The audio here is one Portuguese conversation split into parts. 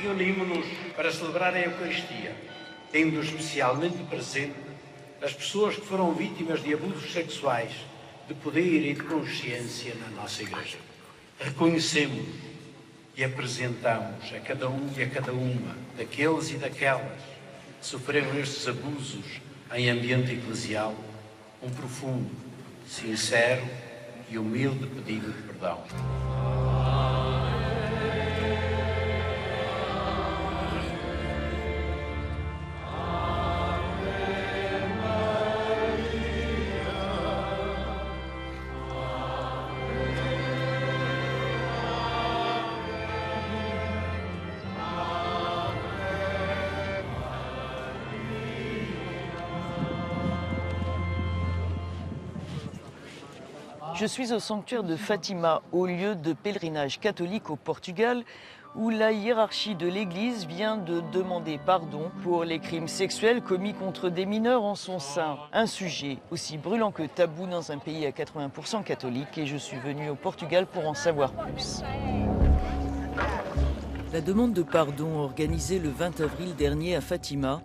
Reunimos-nos para celebrar a Eucaristia, tendo especialmente presente as pessoas que foram vítimas de abusos sexuais, de poder e de consciência na nossa Igreja. Reconhecemos e apresentamos a cada um e a cada uma daqueles e daquelas que sofreram estes abusos em ambiente eclesial um profundo, sincero e humilde pedido de perdão. Je suis au sanctuaire de Fatima, au lieu de pèlerinage catholique au Portugal, où la hiérarchie de l'Église vient de demander pardon pour les crimes sexuels commis contre des mineurs en son sein. Un sujet aussi brûlant que tabou dans un pays à 80% catholique, et je suis venue au Portugal pour en savoir plus. La demande de pardon organisée le 20 avril dernier à Fatima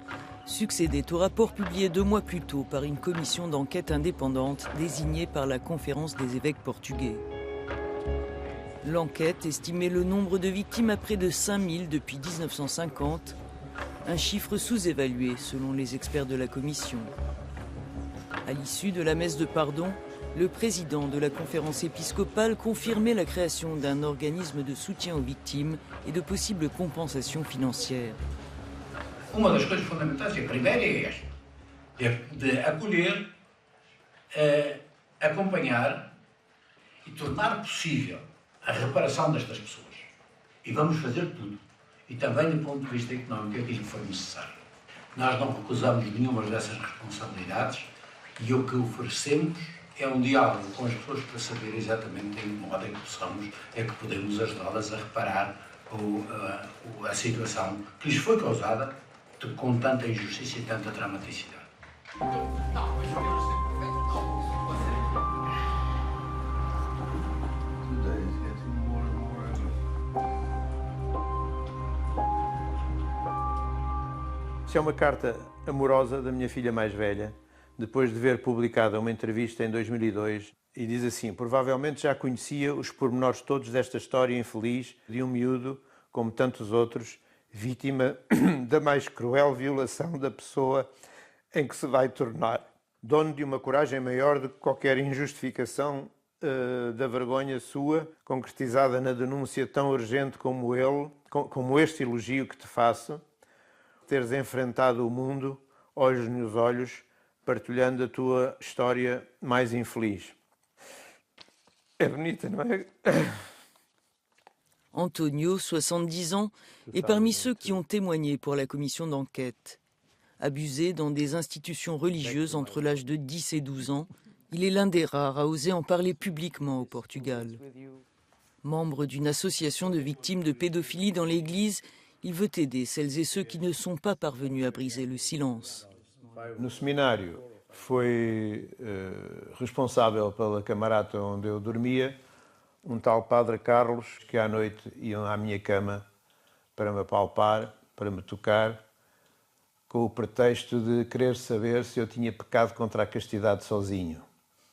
succédait au rapport publié 2 mois plus tôt par une commission d'enquête indépendante désignée par la Conférence des évêques portugais. L'enquête estimait le nombre de victimes à près de 5000 depuis 1950, un chiffre sous-évalué selon les experts de la commission. À l'issue de la messe de pardon, le président de la conférence épiscopale confirmait la création d'un organisme de soutien aux victimes et de possibles compensations financières. Uma das coisas fundamentais, a primeira é esta, é de acolher, acompanhar e tornar possível a reparação destas pessoas. E vamos fazer tudo. E também do ponto de vista económico, aquilo que for necessário. Nós não recusamos nenhuma dessas responsabilidades e o que oferecemos é um diálogo com as pessoas para saber exatamente em que modo é que possamos, é que podemos ajudá-las a reparar a situação que lhes foi causada com tanta injustiça e tanta dramaticidade. Isto é uma carta amorosa da minha filha mais velha, depois de ver publicada uma entrevista em 2002, e diz assim: provavelmente já conhecia os pormenores todos desta história infeliz de um miúdo, como tantos outros, vítima da mais cruel violação da pessoa em que se vai tornar, dono de uma coragem maior do que qualquer injustificação da vergonha sua, concretizada na denúncia tão urgente como este elogio que te faço, teres enfrentado o mundo, olhos nos olhos, partilhando a tua história mais infeliz. É bonita, não é? Antonio, 70 ans, est parmi ceux qui ont témoigné pour la commission d'enquête. Abusé dans des institutions religieuses entre l'âge de 10 et 12 ans, il est l'un des rares à oser en parler publiquement au Portugal. Membre d'une association de victimes de pédophilie dans l'Église, il veut aider celles et ceux qui ne sont pas parvenus à briser le silence. No seminário foi responsável pela camarata onde eu dormia um tal Padre Carlos, que à noite iam à minha cama para me apalpar, para me tocar, com o pretexto de querer saber se eu tinha pecado contra a castidade sozinho.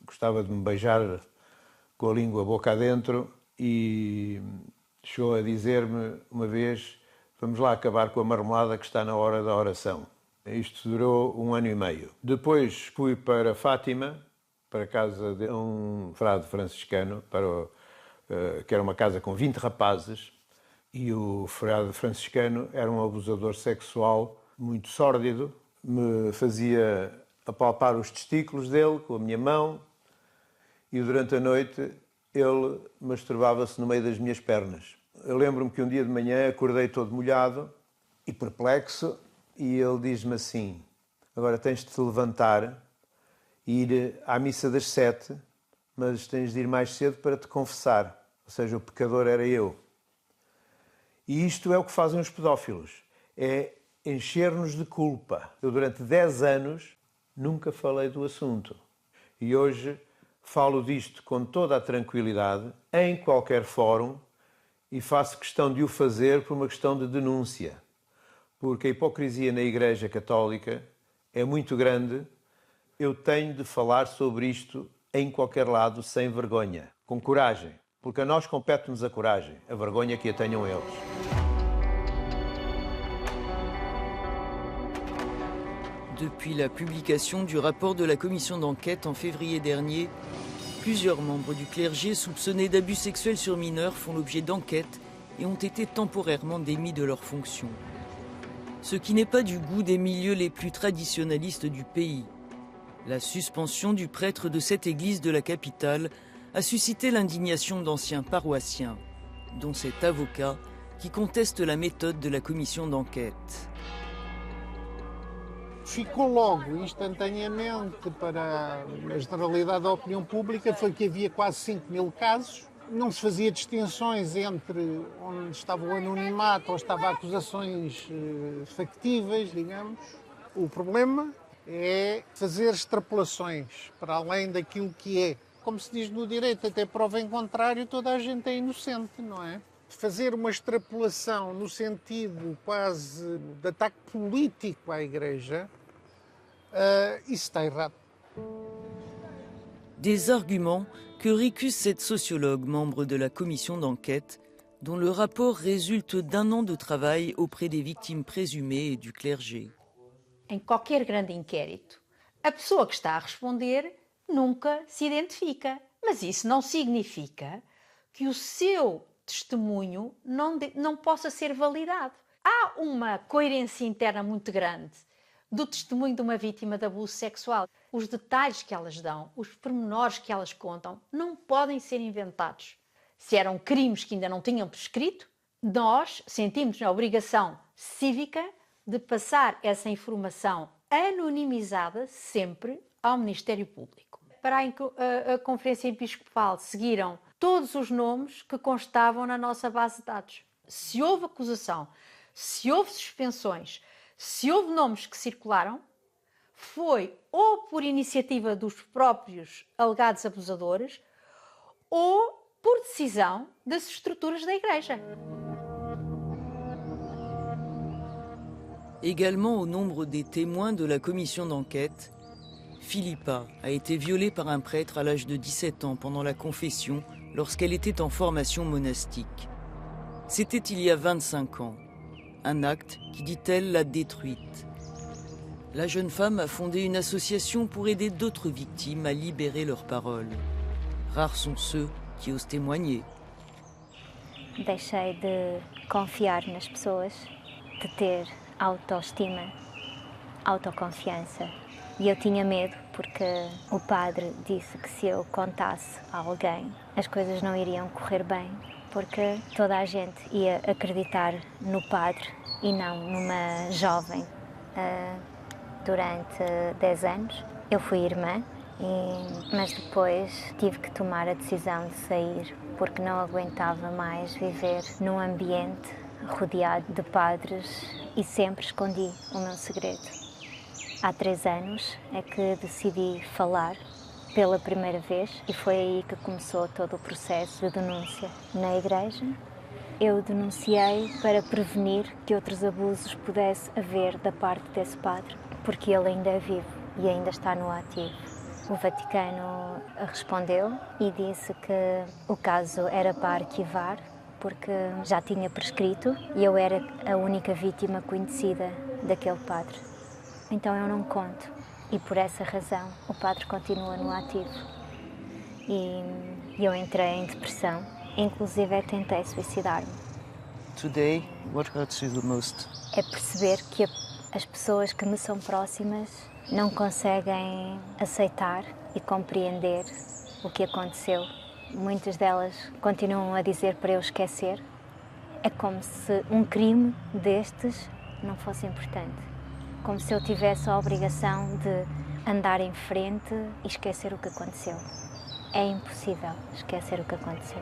Gostava de me beijar com a língua boca adentro e chegou a dizer-me uma vez: vamos lá acabar com a marmelada que está na hora da oração. Isto durou 1 ano e meio. Depois fui para Fátima, para a casa de um frade franciscano, que era uma casa com 20 rapazes, e o frade franciscano era um abusador sexual muito sórdido, me fazia apalpar os testículos dele com a minha mão e durante a noite ele masturbava-se no meio das minhas pernas. Eu lembro-me que um dia de manhã acordei todo molhado e perplexo e ele diz-me assim: agora tens de te levantar e ir à missa das 7, mas tens de ir mais cedo para te confessar. Ou seja, o pecador era eu. E isto é o que fazem os pedófilos, é encher-nos de culpa. Eu durante 10 anos nunca falei do assunto. E hoje falo disto com toda a tranquilidade, em qualquer fórum, e faço questão de o fazer por uma questão de denúncia, porque a hipocrisia na Igreja Católica é muito grande. Eu tenho de falar sobre isto em qualquer lado, sem vergonha, com coragem, porque a nós compete-nos a coragem, a vergonha que a tenham eles. Depuis la publication du rapport de la commission d'enquête en février dernier, plusieurs membres du clergé soupçonnés d'abus sexuels sur mineurs font l'objet d'enquêtes et ont été temporairement démis de leurs fonctions. Ce qui n'est pas du goût des milieux les plus traditionnalistes du pays. La suspension du prêtre de cette église de la capitale a suscité l'indignation d'anciens paroissiens, dont cet avocat qui conteste la méthode de la commission d'enquête. Ficou logo, instantaneamente, para a generalidade da opinião pública, foi que havia quase 5.000 casos. Não se fazia distinções entre onde estava o anonimato ou estava acusações factíveis, digamos. O problema é fazer extrapolações para além daquilo que é. Como se diz no direito, até prova em contrário, toda a gente é inocente, não é? Fazer uma extrapolação no sentido quase de ataque político à Igreja, isso está errado. Des arguments que récuse cette sociologue membre de la commission d'enquête, dont le rapport résulte d'1 an de travail auprès des victimes présumées et du clergé. Em qualquer grande inquérito, a pessoa que está a responder nunca se identifica. Mas isso não significa que o seu testemunho não possa ser validado. Há uma coerência interna muito grande do testemunho de uma vítima de abuso sexual. Os detalhes que elas dão, os pormenores que elas contam, não podem ser inventados. Se eram crimes que ainda não tinham prescrito, nós sentimos a obrigação cívica de passar essa informação anonimizada sempre ao Ministério Público. Para a Conferência Episcopal seguiram todos os nomes que constavam na nossa base de dados. Se houve acusação, se houve suspensões, se houve nomes que circularam, foi ou por iniciativa dos próprios alegados abusadores ou por decisão das estruturas da Igreja. Également au nombre des témoins de la commission d'enquête, Philippa a été violée par un prêtre à l'âge de 17 ans pendant la confession lorsqu'elle était en formation monastique. C'était il y a 25 ans, un acte qui, dit-elle, l'a détruite. La jeune femme a fondé une association pour aider d'autres victimes à libérer leurs paroles. Rares sont ceux qui osent témoigner. Deixei de confiar nas pessoas, de ter autoestima, autoconfiança. E eu tinha medo porque o padre disse que se eu contasse a alguém, as coisas não iriam correr bem, porque toda a gente ia acreditar no padre e não numa jovem. Durante 10 anos eu fui irmã, mas depois tive que tomar a decisão de sair porque não aguentava mais viver num ambiente rodeado de padres e sempre escondi o meu segredo. Há 3 anos é que decidi falar pela primeira vez e foi aí que começou todo o processo de denúncia. Na igreja, eu denunciei para prevenir que outros abusos pudesse haver da parte desse padre, porque ele ainda é vivo e ainda está no ativo. O Vaticano respondeu e disse que o caso era para arquivar, porque já tinha prescrito e eu era a única vítima conhecida daquele padre. Então eu não conto e por essa razão o padre continua no ativo. E eu entrei em depressão, inclusive tentei suicidar-me. Today, what hurts you the most? É perceber que as pessoas que me são próximas não conseguem aceitar e compreender o que aconteceu. Muitas delas continuam a dizer para eu esquecer. É como se um crime destes não fosse importante. Como se eu tivesse a obrigação de andar em frente e esquecer o que aconteceu. É impossível esquecer o que aconteceu.